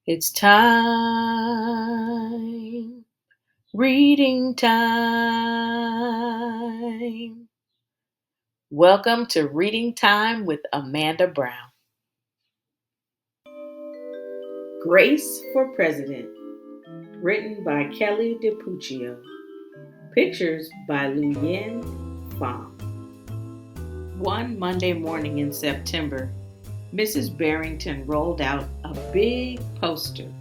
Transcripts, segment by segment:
It's time, reading time. Welcome to Reading Time with Amanda Brown. Grace for President, written by Kelly DiPucchio. Pictures by Lu Yin Pham. One Monday morning in September, Mrs. Barrington rolled out a big poster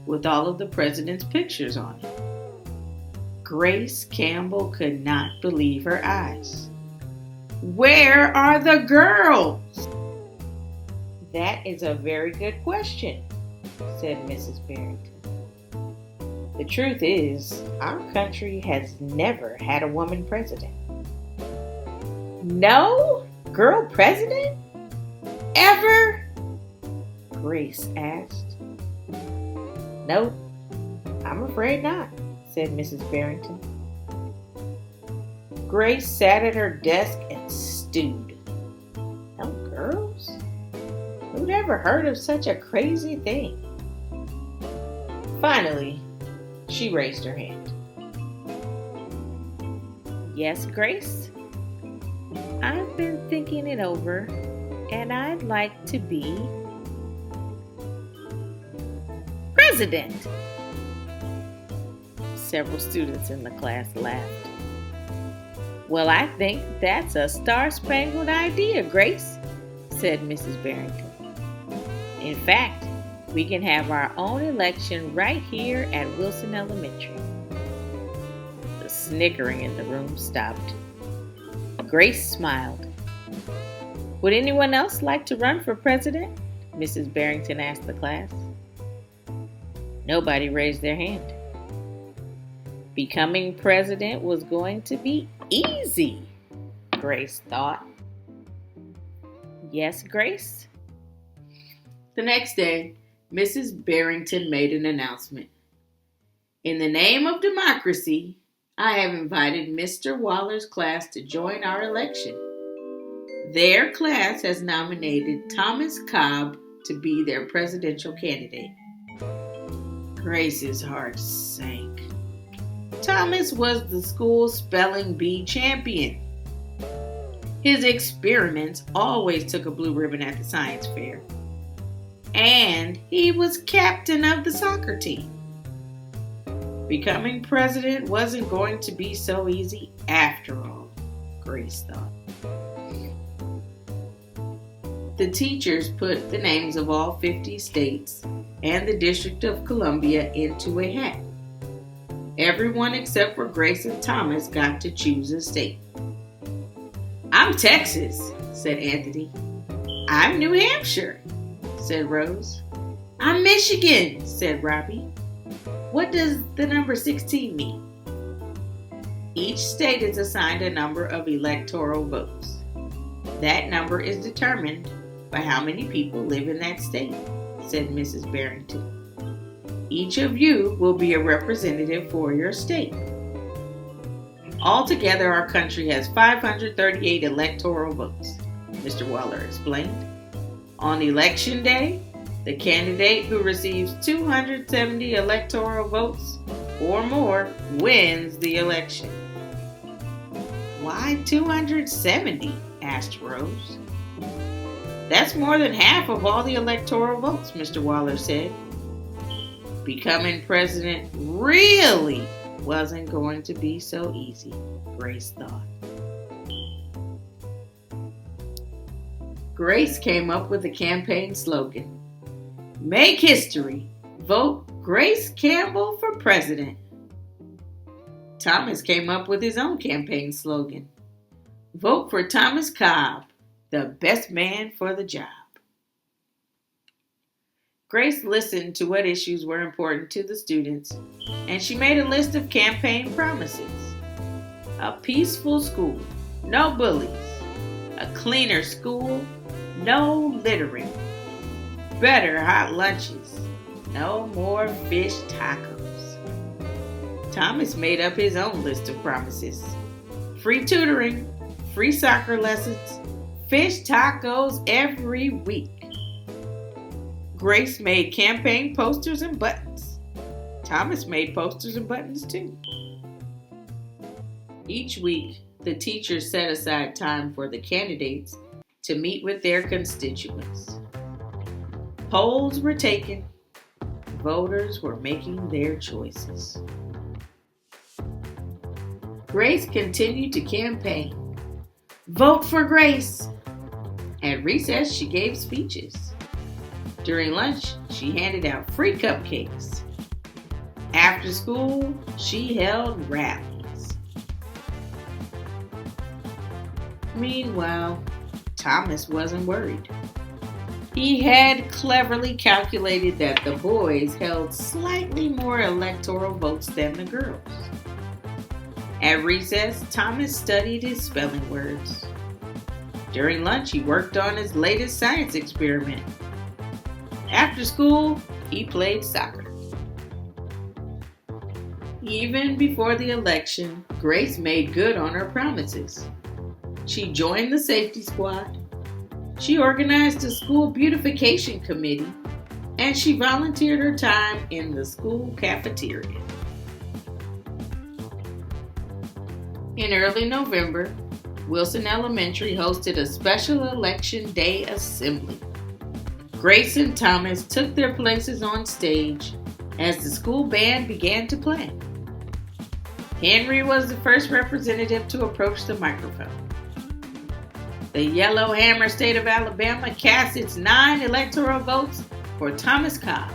with all of the president's pictures on it. Grace Campbell could not believe her eyes. Where are the girls? That is a very good question, said Mrs. Barrington. The truth is, our country has never had a woman president. No girl president? Ever? Grace asked. Nope, I'm afraid not, said Mrs. Barrington. Grace sat at her desk and stewed. No girls? Who'd ever heard of such a crazy thing? Finally, she raised her hand. Yes, Grace? I've been thinking it over, and I'd like to be president. Several students in the class laughed. Well, I think that's a star-spangled idea, Grace, said Mrs. Barrington. In fact, we can have our own election right here at Wilson Elementary. The snickering in the room stopped. Grace smiled. Would anyone else like to run for president? Mrs. Barrington asked the class. Nobody raised their hand. Becoming president was going to be easy, Grace thought. Yes, Grace? The next day, Mrs. Barrington made an announcement. In the name of democracy, I have invited Mr. Waller's class to join our election. Their class has nominated Thomas Cobb to be their presidential candidate. Grace's heart sank. Thomas was the school's spelling bee champion. His experiments always took a blue ribbon at the science fair. And he was captain of the soccer team. Becoming president wasn't going to be so easy after all, Grace thought. The teachers put the names of all 50 states and the District of Columbia into a hat. Everyone except for Grace and Thomas got to choose a state. I'm Texas, said Anthony. I'm New Hampshire, said Rose. I'm Michigan, said Robbie. What does the number 16 mean? Each state is assigned a number of electoral votes. That number is determined by how many people live in that state, said Mrs. Barrington. Each of you will be a representative for your state. Altogether, our country has 538 electoral votes, Mr. Waller explained. On election day, the candidate who receives 270 electoral votes or more wins the election. Why 270? Asked Rose. That's more than half of all the electoral votes, Mr. Waller said. Becoming president really wasn't going to be so easy, Grace thought. Grace came up with a campaign slogan. Make history. Vote Grace Campbell for president. Thomas came up with his own campaign slogan. Vote for Thomas Cobb, the best man for the job. Grace listened to what issues were important to the students, and she made a list of campaign promises. A peaceful school, no bullies. A cleaner school, no littering. Better hot lunches, no more fish tacos. Thomas made up his own list of promises. Free tutoring, free soccer lessons, fish tacos every week. Grace made campaign posters and buttons. Thomas made posters and buttons too. Each week, the teachers set aside time for the candidates to meet with their constituents. Polls were taken. Voters were making their choices. Grace continued to campaign. Vote for Grace! At recess, she gave speeches. During lunch, she handed out free cupcakes. After school, she held rallies. Meanwhile, Thomas wasn't worried. He had cleverly calculated that the boys held slightly more electoral votes than the girls. At recess, Thomas studied his spelling words. During lunch, he worked on his latest science experiment. After school, he played soccer. Even before the election, Grace made good on her promises. She joined the safety squad. She organized a school beautification committee, and she volunteered her time in the school cafeteria. In early November, Wilson Elementary hosted a special election day assembly. Grace and Thomas took their places on stage as the school band began to play. Henry was the first representative to approach the microphone. The Yellowhammer State of Alabama cast its 9 electoral votes for Thomas Cobb.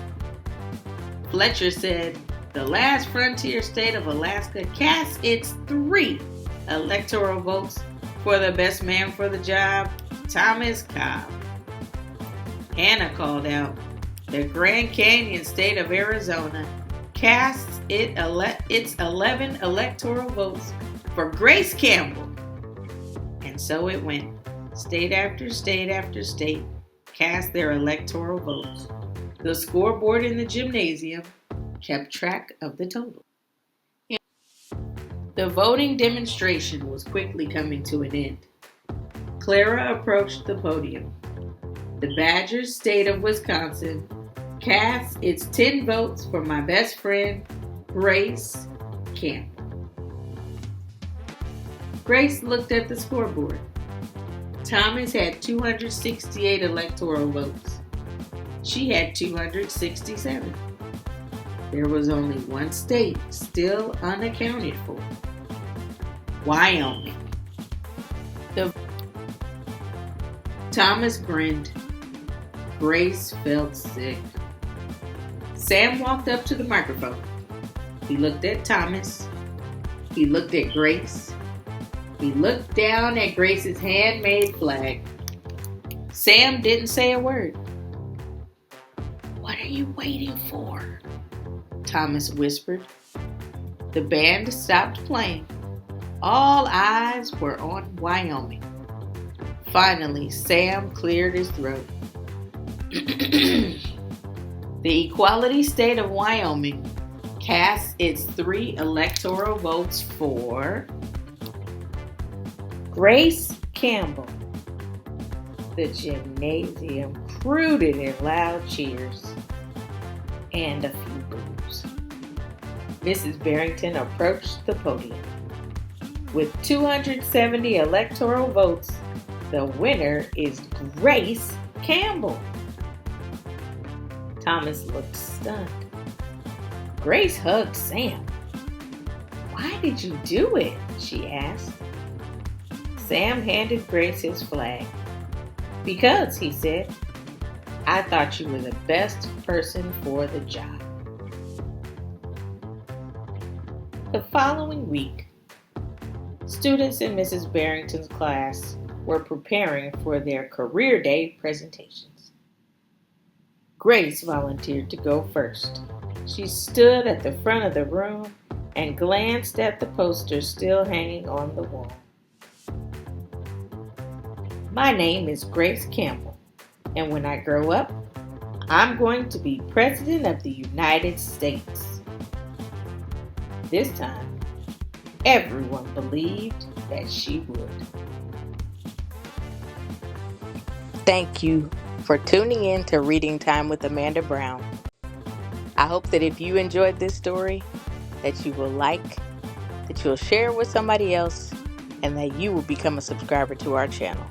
Fletcher said the last frontier state of Alaska cast its 3 electoral votes for the best man for the job, Thomas Cobb. Hannah called out the Grand Canyon State of Arizona cast its 11 electoral votes for Grace Campbell. And so it went. State after state after state cast their electoral votes. The scoreboard in the gymnasium kept track of the total. The voting demonstration was quickly coming to an end. Clara approached the podium. The Badgers state of Wisconsin cast its 10 votes for my best friend, Grace Campbell. Grace looked at the scoreboard. Thomas had 268 electoral votes. She had 267. There was only one state still unaccounted for. Wyoming. Thomas grinned. Grace felt sick. Sam walked up to the microphone. He looked at Thomas. He looked at Grace. He looked down at Grace's handmade flag. Sam didn't say a word. "What are you waiting for?" Thomas whispered. The band stopped playing. All eyes were on Wyoming. Finally, Sam cleared his throat. The equality state of Wyoming cast its 3 electoral votes for Grace Campbell. The gymnasium crooted in loud cheers and a few boos. Mrs. Barrington approached the podium. With 270 electoral votes, the winner is Grace Campbell. Thomas looked stunned. Grace hugged Sam. "Why did you do it?" she asked. Sam handed Grace his flag. "Because," he said, "I thought you were the best person for the job." The following week, students in Mrs. Barrington's class were preparing for their career day presentations. Grace volunteered to go first. She stood at the front of the room and glanced at the poster still hanging on the wall. "My name is Grace Campbell, and when I grow up, I'm going to be President of the United States." This time, everyone believed that she would. Thank you for tuning in to Reading Time with Amanda Brown. I hope that if you enjoyed this story, that you will like, that you'll share with somebody else, and that you will become a subscriber to our channel.